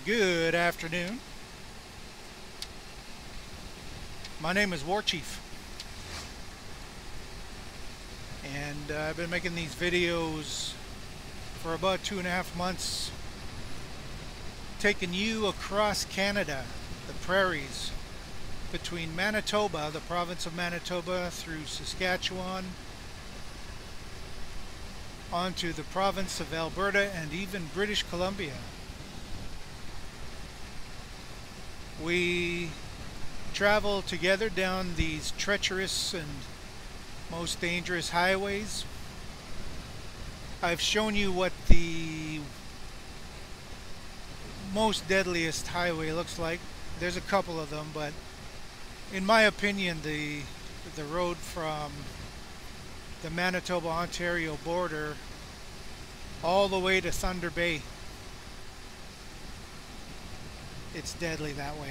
Good afternoon. My name is War Chief, and I've been making these videos for about 2.5 months, taking you across Canada, the prairies, between Manitoba, the province of Manitoba, through Saskatchewan, onto the province of Alberta, and even British Columbia. We travel together down these treacherous and most dangerous highways. I've shown you what the most deadliest highway looks like. There's a couple of them, but in my opinion, the road from the Manitoba-Ontario border all the way to Thunder Bay, it's deadly that way.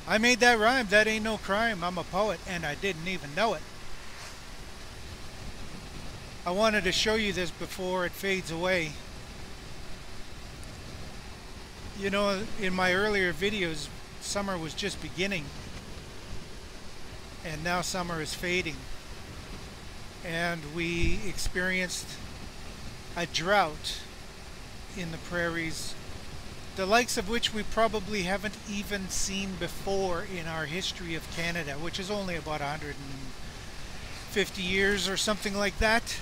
I made that rhyme. That ain't no crime. I'm a poet, and I didn't even know it. I wanted to show you this before it fades away. You know, in my earlier videos, summer was just beginning, and now summer is fading. And we experienced a drought in the prairies, the likes of which we probably haven't even seen before in our history of Canada, which is only about 150 years or something like that.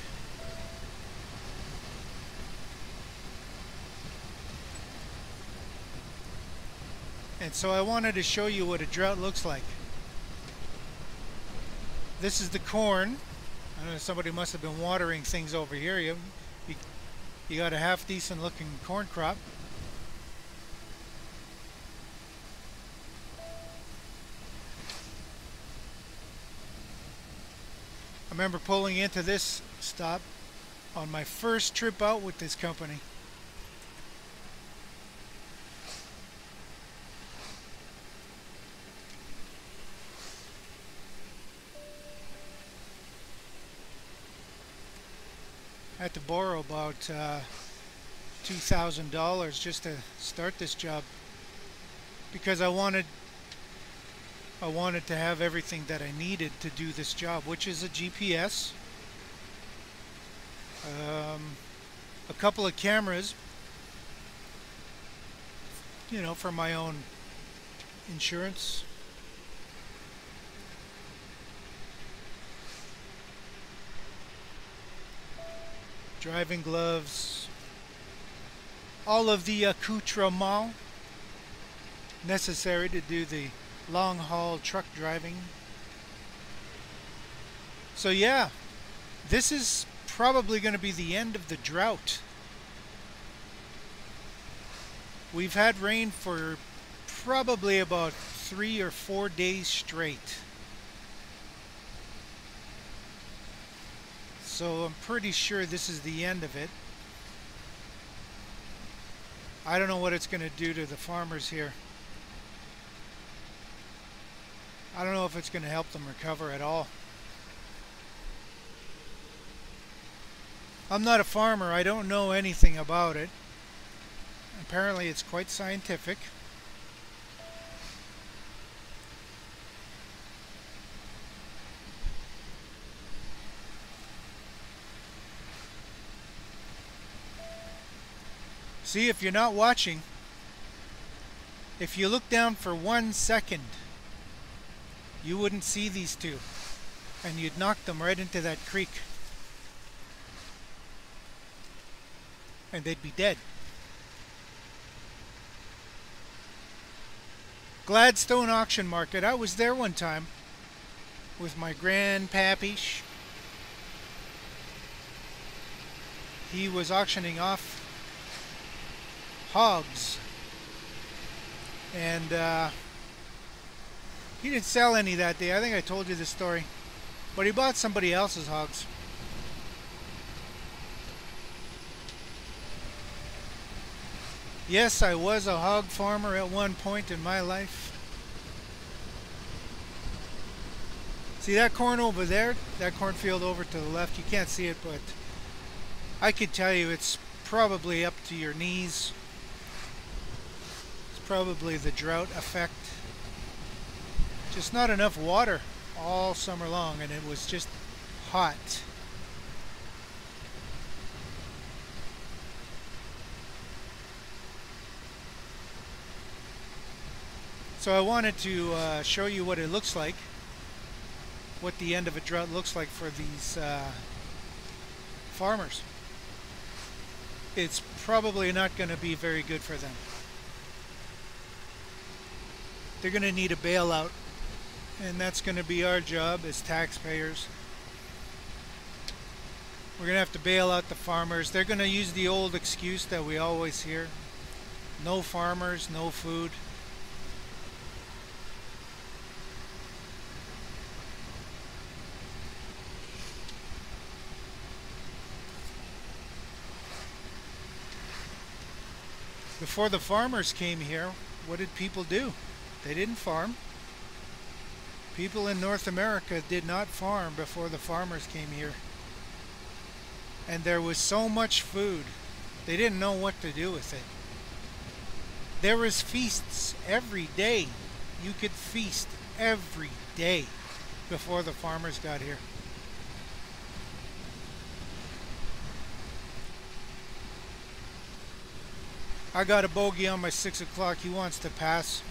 And so I wanted to show you what a drought looks like. This is the corn. I don't know, somebody must have been watering things over here. You got a half decent looking corn crop. I remember pulling into this stop on my first trip out with this company. I had to borrow about $2,000 just to start this job, because I wanted to have everything that I needed to do this job, which is a GPS, a couple of cameras, you know, for my own insurance, driving gloves, all of the accoutrements necessary to do the long haul truck driving. So yeah, this is probably going to be the end of the drought. We've had rain for probably about 3 or 4 days straight. So I'm pretty sure this is the end of it. I don't know what it's going to do to the farmers here. I don't know if it's going to help them recover at all. I'm not a farmer. I don't know anything about it. Apparently it's quite scientific. See, if you're not watching, if you look down for 1 second, you wouldn't see these two, and you'd knock them right into that creek, and they'd be dead. Gladstone Auction Market. I was there one time with my grandpappy. He was auctioning off hogs, and he didn't sell any that day. I think I told you this story, but he bought somebody else's hogs. Yes, I was a hog farmer at one point in my life. See that corn over there? That cornfield over to the left? You can't see it, but I can tell you it's probably up to your knees Probably the drought effect. Just not enough water all summer long, and it was just hot. So I wanted to show you what it looks like, what the end of a drought looks like for these farmers. It's probably not going to be very good for them. They're going to need a bailout, and that's going to be our job as taxpayers. We're going to have to bail out the farmers. They're going to use the old excuse that we always hear: no farmers, no food. Before the farmers came here, what did people do? They didn't farm. People in North America did not farm before the farmers came here. And there was so much food, they didn't know what to do with it. There was feasts every day. You could feast every day before the farmers got here. I got a bogey on my 6 o'clock. He wants to pass.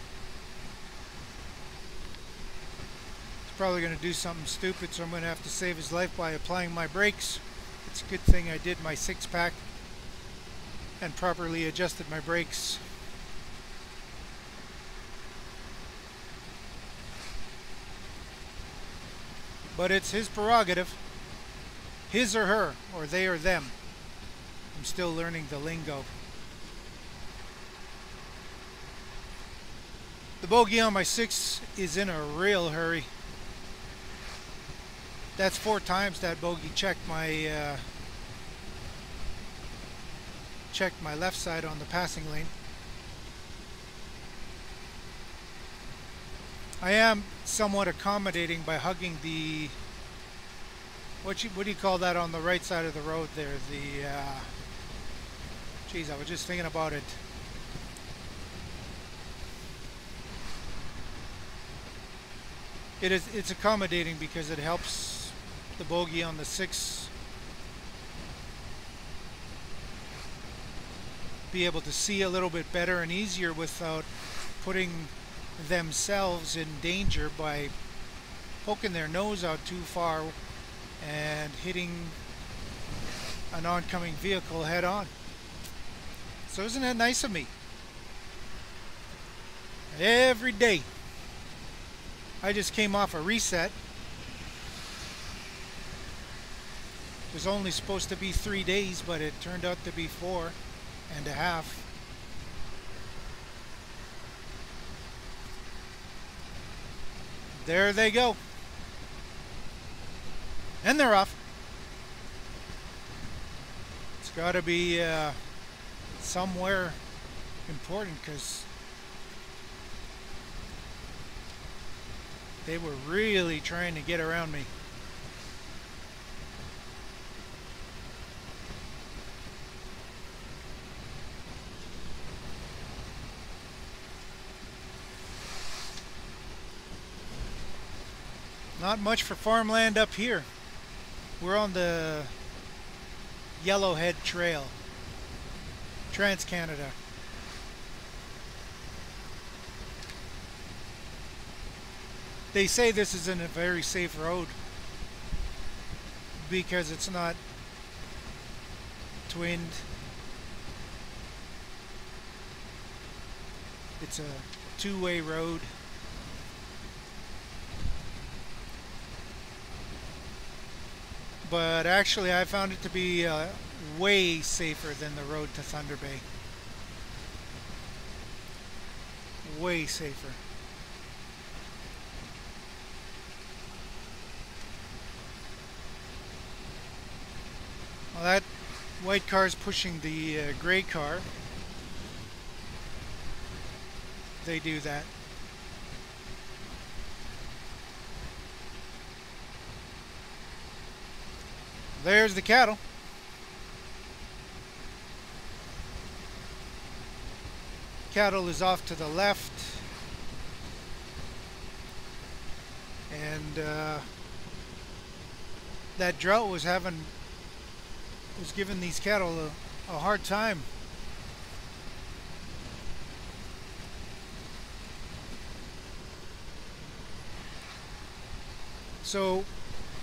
Probably going to do something stupid, so I'm going to have to save his life by applying my brakes. It's a good thing I did my 6-pack and properly adjusted my brakes. But it's his prerogative, his or her, or they or them. I'm still learning the lingo. The bogey on my 6 is in a real hurry. That's 4 times that bogey checked my left side on the passing lane. I am somewhat accommodating by hugging the what do you call that on the right side of the road there? The geez, I was just thinking about it. It's accommodating because it helps the bogey on the 6 be able to see a little bit better and easier without putting themselves in danger by poking their nose out too far and hitting an oncoming vehicle head on. So isn't that nice of me? Every day. I just came off a reset. It was only supposed to be 3 days, but it turned out to be 4.5. There they go. And they're off. It's got to be somewhere important, because they were really trying to get around me. Not much for farmland up here. We're on the Yellowhead Trail, Trans-Canada. They say this isn't a very safe road because it's not twinned. It's a two-way road. But actually I found it to be way safer than the road to Thunder Bay. Way safer. Well, that white car is pushing the gray car. They do that. There's the cattle. Cattle is off to the left, and that drought was giving these cattle a hard time. So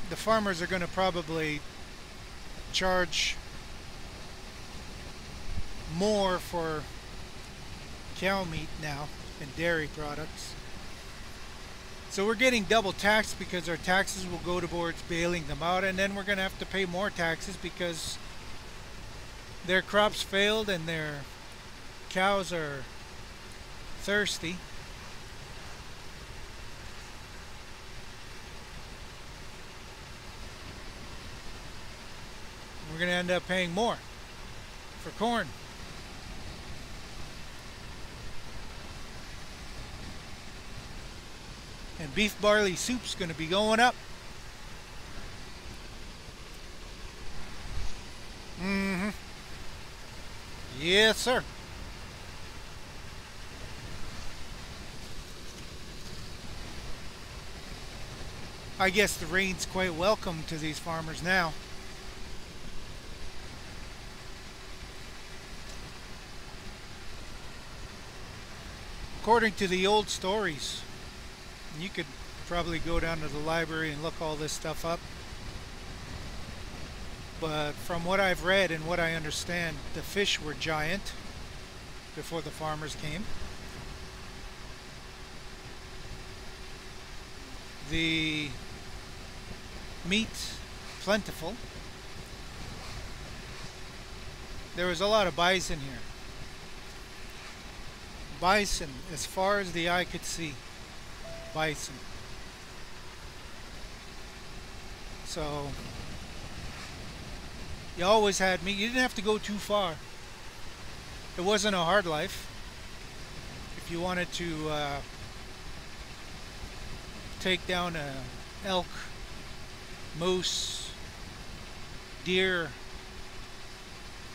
the farmers are going to probably charge more for cow meat now and dairy products. So we're getting double taxed because our taxes will go towards bailing them out, and then we're going to have to pay more taxes because their crops failed and their cows are thirsty. We're going to end up paying more for corn. And beef barley soup's going to be going up. Mm-hmm. Yes, sir. I guess the rain's quite welcome to these farmers now. According to the old stories, you could probably go down to the library and look all this stuff up. But from what I've read and what I understand, the fish were giant before the farmers came. The meat plentiful. There was a lot of bison here. Bison as far as the eye could see. Bison. So you always had meat. You didn't have to go too far. It wasn't a hard life. If you wanted to take down a elk, moose, deer,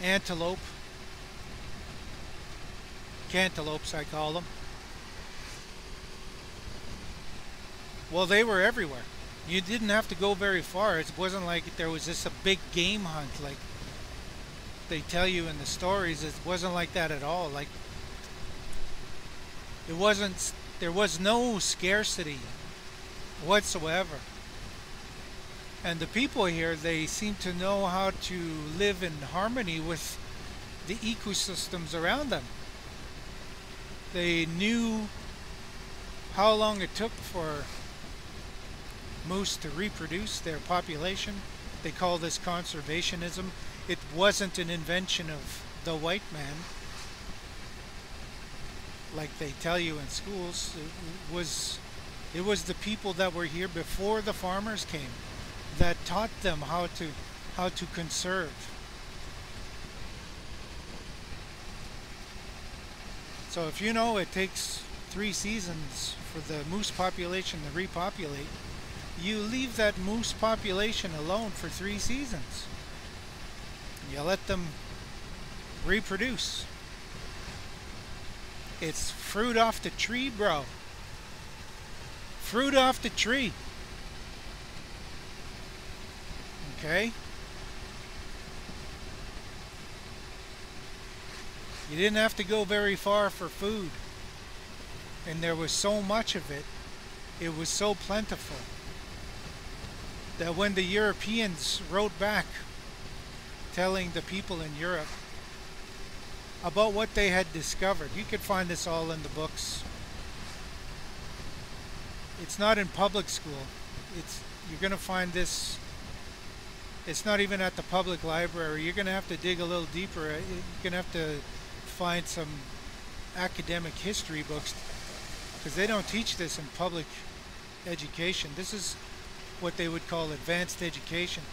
antelope, cantaloupes I call them. Well, they were everywhere. You didn't have to go very far. It wasn't like there was just a big game hunt like they tell you in the stories. It wasn't like that at all. Like it wasn't. There was no scarcity whatsoever. And the people here, they seem to know how to live in harmony with the ecosystems around them. They knew how long it took for moose to reproduce their population. They call this conservationism. It wasn't an invention of the white man like they tell you in schools. It was the people that were here before the farmers came that taught them how to conserve. So if you know it takes 3 seasons for the moose population to repopulate, you leave that moose population alone for 3 seasons. You let them reproduce. It's fruit off the tree, bro. Fruit off the tree. Okay? You didn't have to go very far for food. And there was so much of it. It was so plentiful that when the Europeans wrote back telling the people in Europe about what they had discovered, you could find this all in the books. It's not in public school. You're going to find this. It's not even at the public library. You're going to have to dig a little deeper. You're going to have to find some academic history books because they don't teach this in public education. This is what they would call advanced education.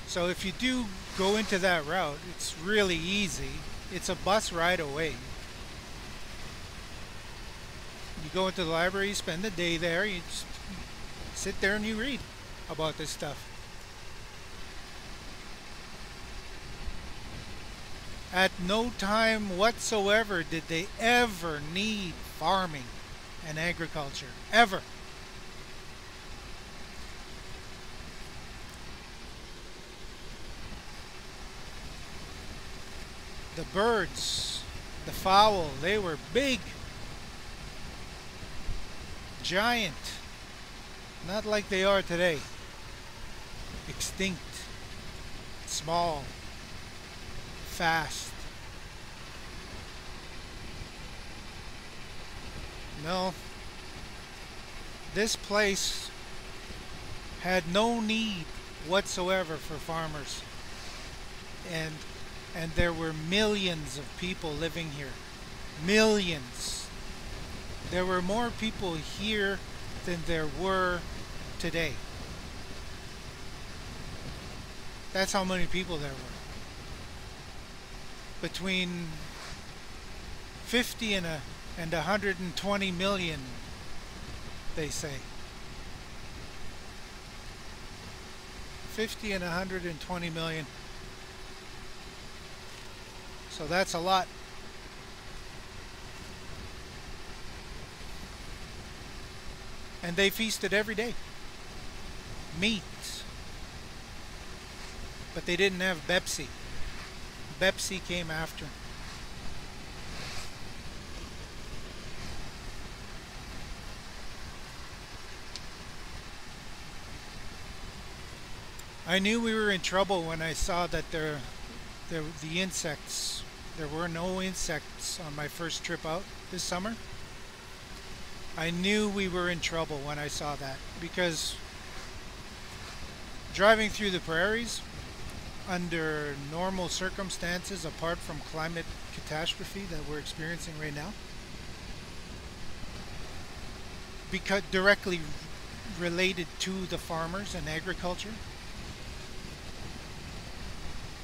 So if you do go into that route, it's really easy. It's a bus ride away. You go into the library, you spend the day there, you just sit there and you read about this stuff. At no time whatsoever did they ever need farming and agriculture. Ever. The birds, the fowl, they were big, giant, not like they are today. Extinct, small, fast. No, this place had no need whatsoever for farmers, and there were millions of people living here. Millions. There were more people here than there were today. That's how many people there were. Between 50 and 120 million, they say. 50 and 120 million. So that's a lot. And they feasted every day. Meat. But they didn't have Pepsi. Pepsi came after. I knew we were in trouble when I saw that the insects, there were no insects on my first trip out this summer. I knew we were in trouble when I saw that, because driving through the prairies under normal circumstances, apart from climate catastrophe that we're experiencing right now, because directly related to the farmers and agriculture.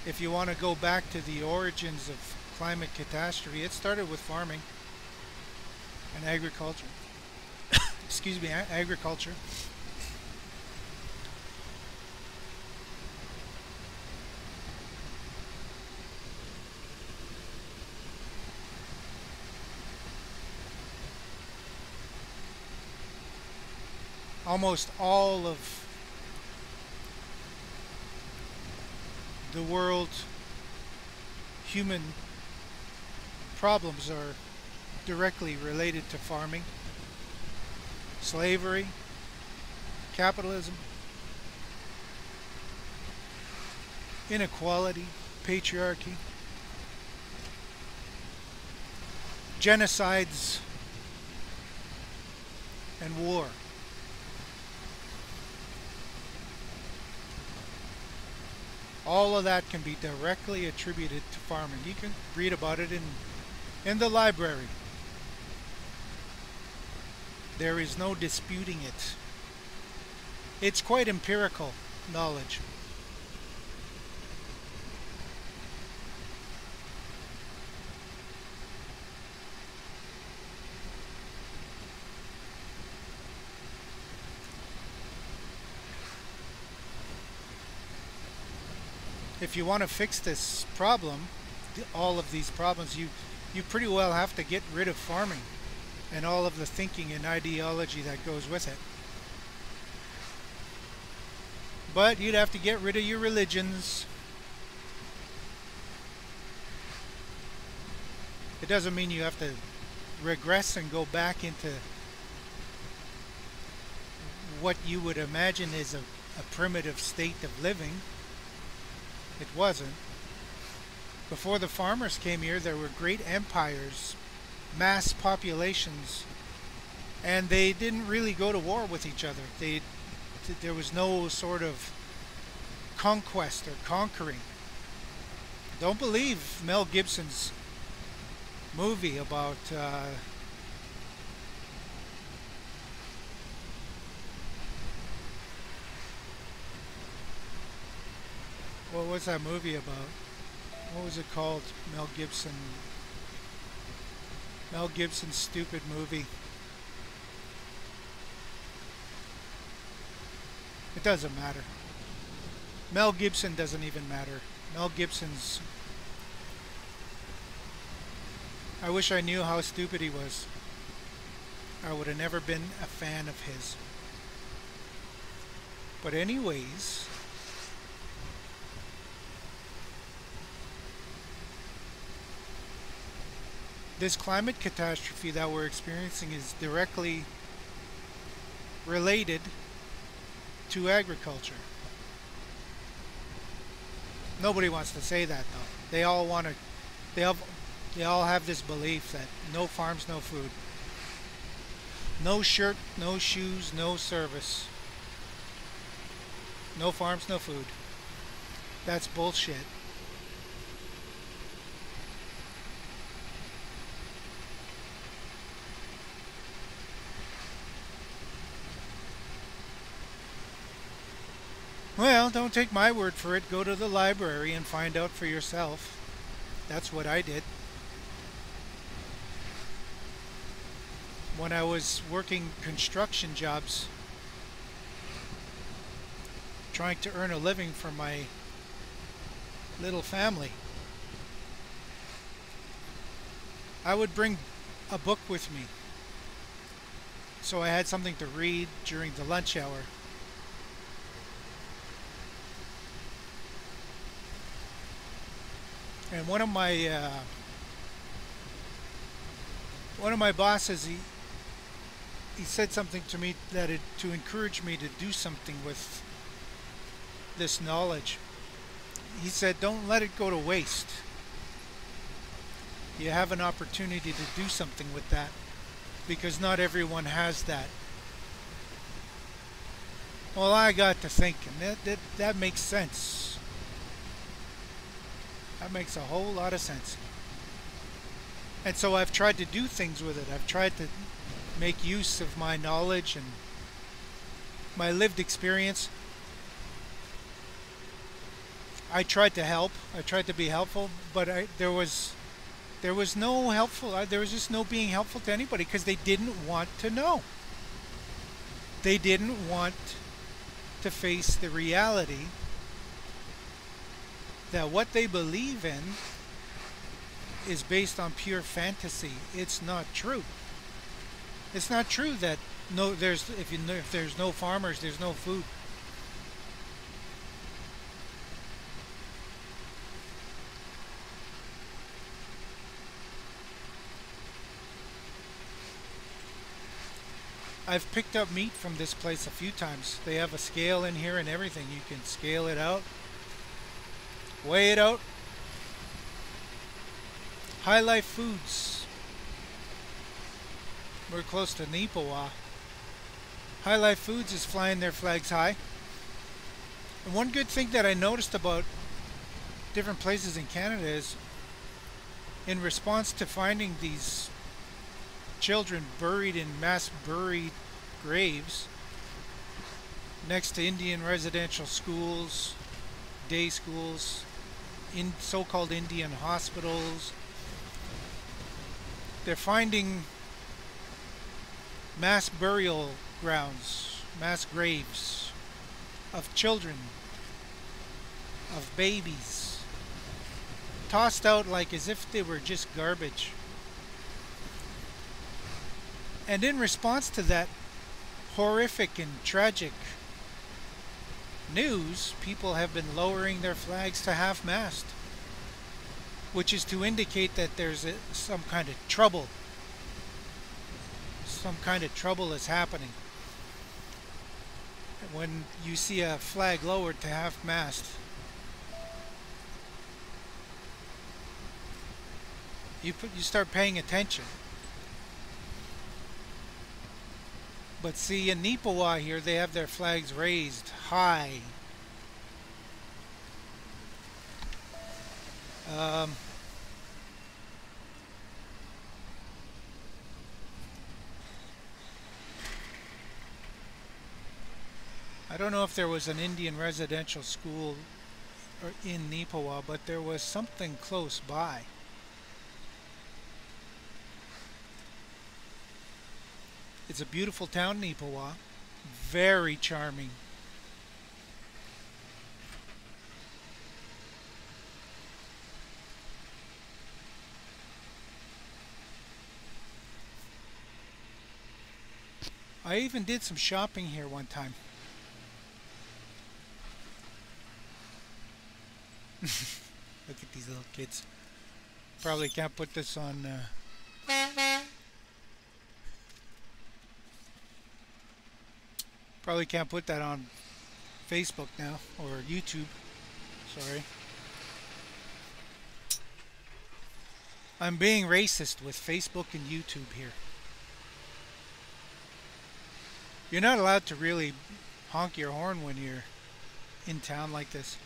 If you want to go back to the origins of climate catastrophe, it started with farming and agriculture. Excuse me, agriculture. Almost all of the world's human problems are directly related to farming, slavery, capitalism, inequality, patriarchy, genocides, and war. All of that can be directly attributed to farming. You can read about it in the library. There is no disputing it. It's quite empirical knowledge. If you want to fix this problem, all of these problems, you pretty well have to get rid of farming and all of the thinking and ideology that goes with it. But you'd have to get rid of your religions. It doesn't mean you have to regress and go back into what you would imagine is a primitive state of living. It wasn't. Before the farmers came here, there were great empires, mass populations, and they didn't really go to war with each other. There was no sort of conquest or conquering. Don't believe Mel Gibson's movie about what was that movie about? What was it called? Mel Gibson's stupid movie. It doesn't matter. Mel Gibson doesn't even matter. Mel Gibson's I wish I knew how stupid he was. I would have never been a fan of his. But anyways, this climate catastrophe that we're experiencing is directly related to agriculture. Nobody wants to say that though. They all want to. They all. They all have this belief that no farms, no food. No shirt, no shoes, no service. No farms, no food. That's bullshit. Well, don't take my word for it. Go to the library and find out for yourself. That's what I did. When I was working construction jobs, trying to earn a living for my little family, I would bring a book with me. So I had something to read during the lunch hour. And one of my bosses, he said something to me to encourage me to do something with this knowledge. He said, "Don't let it go to waste. You have an opportunity to do something with that because not everyone has that." Well, I got to thinking that makes sense. That makes a whole lot of sense. And so I've tried to do things with it. I've tried to make use of my knowledge and my lived experience. I tried to help. I tried to be helpful, but there was no helpful. There was just no being helpful to anybody because they didn't want to know. They didn't want to face the reality that what they believe in is based on pure fantasy. It's not true. It's not true that if there's no farmers, there's no food. I've picked up meat from this place a few times. They have a scale in here and everything. You can scale it out, weigh it out. High Life Foods. We're close to Neepawa. High Life Foods is flying their flags high. And one good thing that I noticed about different places in Canada is in response to finding these children buried in mass buried graves next to Indian residential schools, day schools, in so-called Indian hospitals, they're finding mass burial grounds, mass graves of children, of babies, tossed out like as if they were just garbage. And in response to that horrific and tragic news, people have been lowering their flags to half-mast, which is to indicate that there's some kind of trouble. Some kind of trouble is happening. When you see a flag lowered to half-mast, you start paying attention. But see, in Neepawa here, they have their flags raised high. I don't know if there was an Indian residential school in Neepawa, but there was something close by. It's a beautiful town, Neepawa. Very charming. I even did some shopping here one time. Look at these little kids. Probably can't put this on. Probably can't put that on Facebook now or YouTube. Sorry. I'm being racist with Facebook and YouTube here. You're not allowed to really honk your horn when you're in town like this.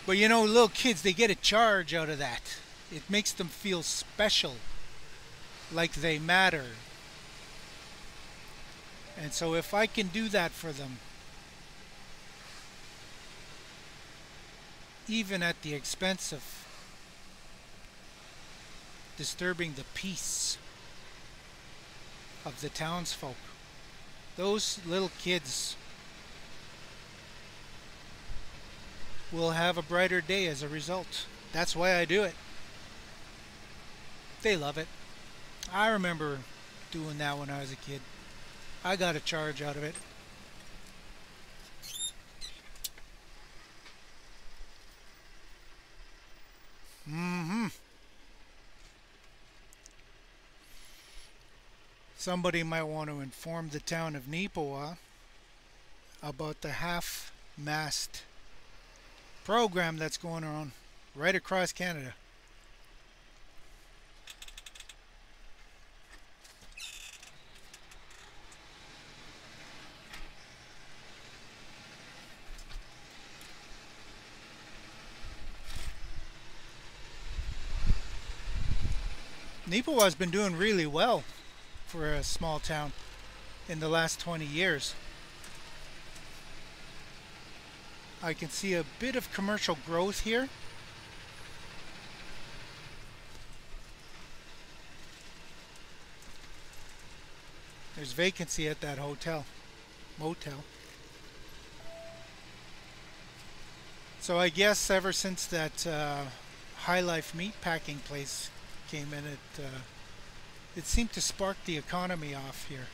But you know, little kids, they get a charge out of that. It makes them feel special, like they matter. And so if I can do that for them, even at the expense of disturbing the peace of the townsfolk, those little kids will have a brighter day as a result. That's why I do it. They love it. I remember doing that when I was a kid. I got a charge out of it. Somebody might want to inform the town of Nipoa about the half-mast program that's going on right across Canada. Nipoa has been doing really well for a small town in the last 20 years. I can see a bit of commercial growth here. There's vacancy at that motel. So I guess ever since that High Life meat packing place came in, it seemed to spark the economy off here.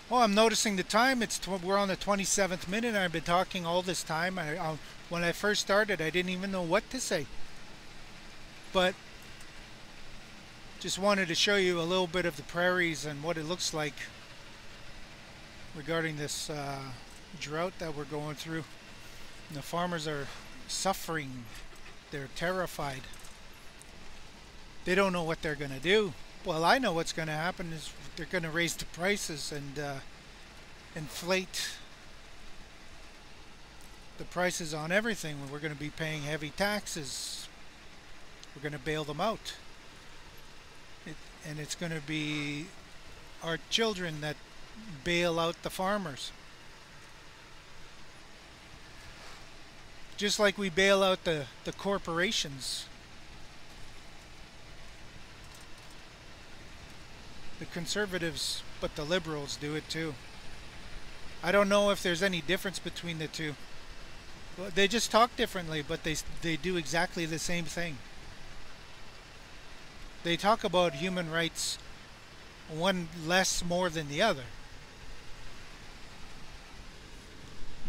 Well, I'm noticing the time. We're on the 27th minute, and I've been talking all this time. When I first started, I didn't even know what to say. But just wanted to show you a little bit of the prairies and what it looks like regarding this drought that we're going through. And the farmers are suffering. They're terrified. They don't know what they're going to do. Well, I know what's going to happen is they're going to raise the prices and inflate the prices on everything. We're going to be paying heavy taxes. We're going to bail them out. And it's going to be our children that bail out the farmers. Just like we bail out the corporations. The conservatives, but the liberals do it too. I don't know if there's any difference between the two. They just talk differently, but they do exactly the same thing. They talk about human rights, one less more than the other.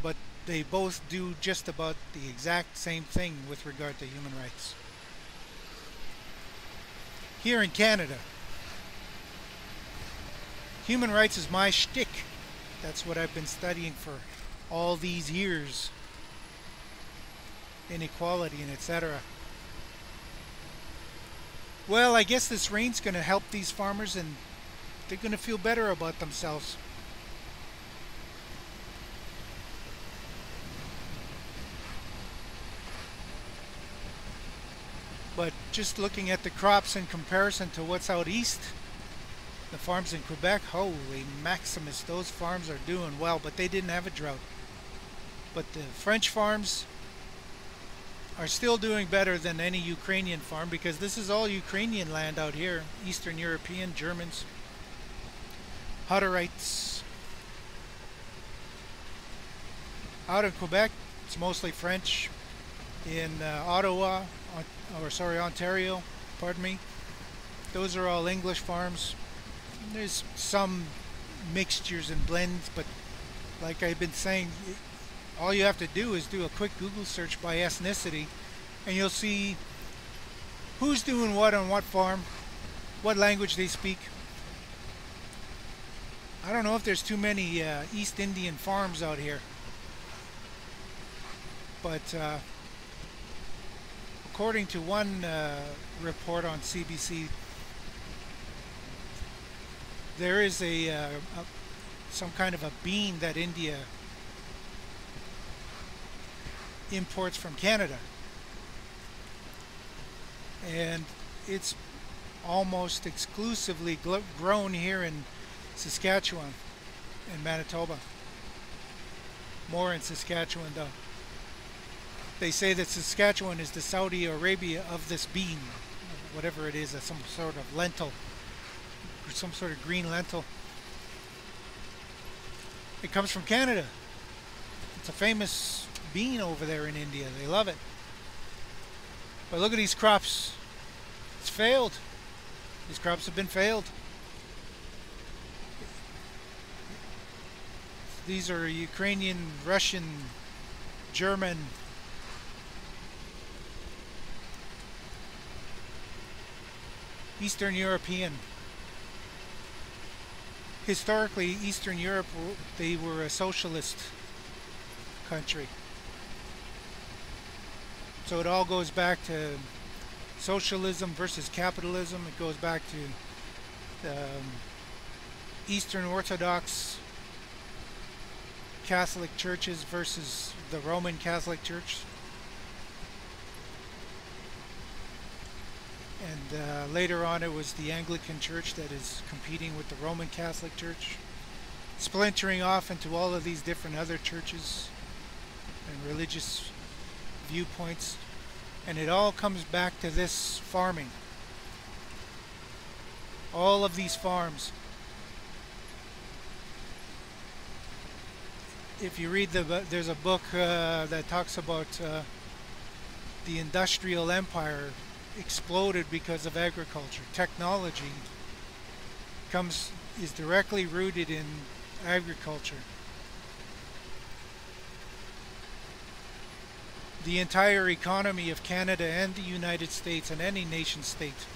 But they both do just about the exact same thing with regard to human rights. Here in Canada, human rights is my shtick. That's what I've been studying for all these years. Inequality and etc. Well, I guess this rain's going to help these farmers and they're going to feel better about themselves. But just looking at the crops in comparison to what's out east, the farms in Quebec, holy Maximus, those farms are doing well, but they didn't have a drought. But the French farms are still doing better than any Ukrainian farm, because this is all Ukrainian land out here. Eastern European, Germans, Hutterites. Out in Quebec, it's mostly French, in Ottawa, or sorry, Ontario, pardon me. Those are all English farms. There's some mixtures and blends, but like I've been saying, all you have to do is do a quick Google search by ethnicity, and you'll see who's doing what on what farm, what language they speak. I don't know if there's too many East Indian farms out here, but according to one report on CBC, there is some kind of a bean that India imports from Canada, and it's almost exclusively grown here in Saskatchewan and Manitoba. More in Saskatchewan though. They say that Saskatchewan is the Saudi Arabia of this bean, whatever it is, some sort of lentil, or some sort of green lentil. It comes from Canada. It's a famous bean over there in India. They love it. But look at these crops. It's failed. These crops have been failed. These are Ukrainian, Russian, German, Eastern European. Historically, Eastern Europe, they were a socialist country. So it all goes back to socialism versus capitalism. It goes back to the Eastern Orthodox Catholic churches versus the Roman Catholic Church. And later on it was the Anglican Church that is competing with the Roman Catholic Church, splintering off into all of these different other churches and religious viewpoints. And it all comes back to this farming. All of these farms. If you read there's a book that talks about the industrial empire exploded because of agriculture. Technology is directly rooted in agriculture. The entire economy of Canada and the United States and any nation state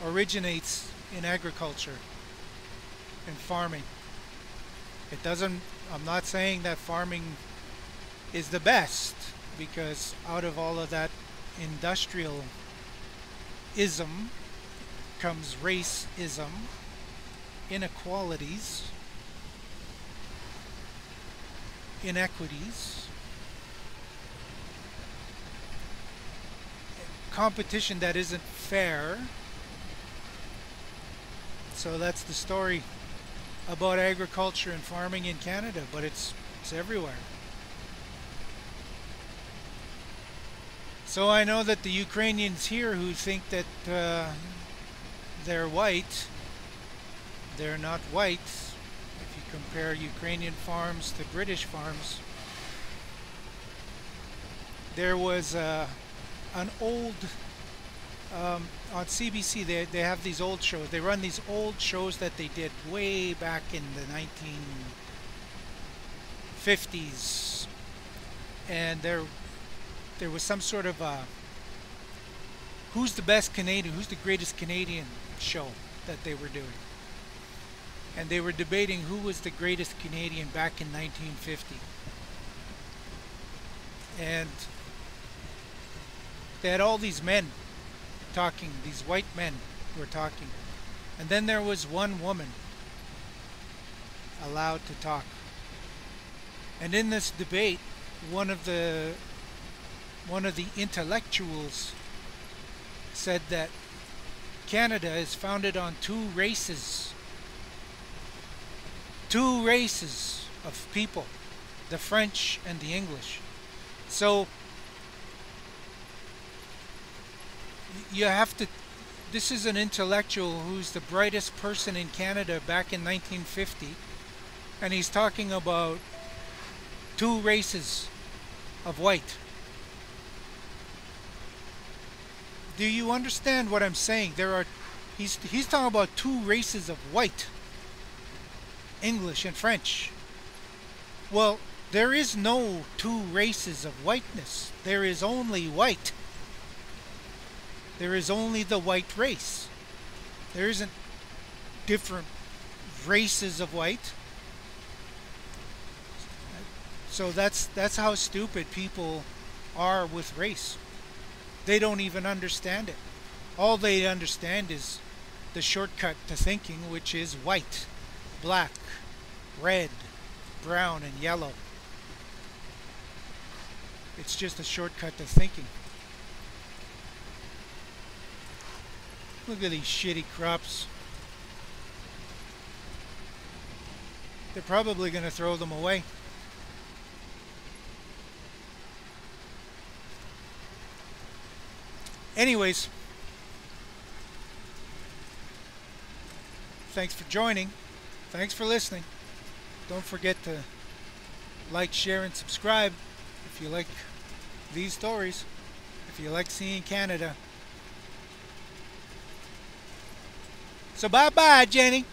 originates in agriculture and farming. It doesn't, I'm not saying that farming is the best, because out of all of that industrialism comes racism, inequalities, inequities, competition that isn't fair. So that's the story about agriculture and farming in Canada, but it's everywhere. So I know that the Ukrainians here who think that they're white, they're not white. If you compare Ukrainian farms to British farms, there was an old, on CBC they have these old shows. They run these old shows that they did way back in the 1950s, and there was some sort of who's the best Canadian, who's the greatest Canadian show that they were doing. And they were debating who was the greatest Canadian back in 1950. And they had all these men talking, these white men were talking. And then there was one woman allowed to talk. And in this debate, one of the intellectuals said that Canada is founded on two races of people, the French and the English. So you have to, this is an intellectual who's the brightest person in Canada back in 1950, and he's talking about two races of white. Do you understand what I'm saying? He's talking about two races of white, English and French. Well, there is no two races of whiteness. There is only white. There is only the white race. There isn't different races of white. So that's how stupid people are with race. They don't even understand it. All they understand is the shortcut to thinking, which is white, black, red, brown, and yellow. It's just a shortcut to thinking. Look at these shitty crops. They're probably going to throw them away. Anyways, thanks for joining. Thanks for listening. Don't forget to like, share, and subscribe if you like these stories, if you like seeing Canada. So bye-bye, Jenny.